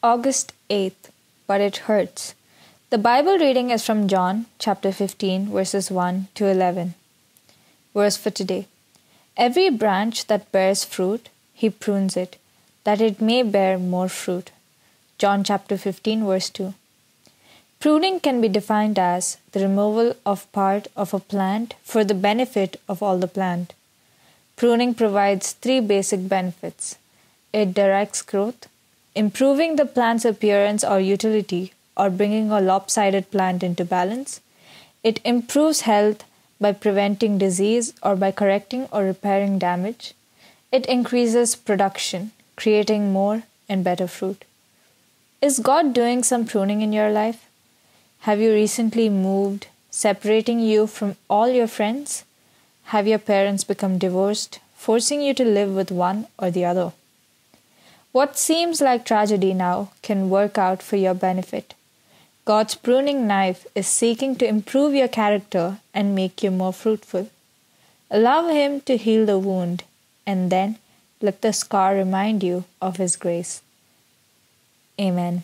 August 8th, but it hurts. The Bible reading is from John chapter 15, verses 1 to 11. Verse for today. Every branch that bears fruit, he prunes it, that it may bear more fruit. John chapter 15, verse 2. Pruning can be defined as the removal of part of a plant for the benefit of all the plant. Pruning provides three basic benefits. It directs growth, improving the plant's appearance or utility, or bringing a lopsided plant into balance. It improves health by preventing disease or by correcting or repairing damage. It increases production, creating more and better fruit. Is God doing some pruning in your life? Have you recently moved, separating you from all your friends? Have your parents become divorced, forcing you to live with one or the other? What seems like tragedy now can work out for your benefit. God's pruning knife is seeking to improve your character and make you more fruitful. Allow Him to heal the wound, and then let the scar remind you of His grace. Amen.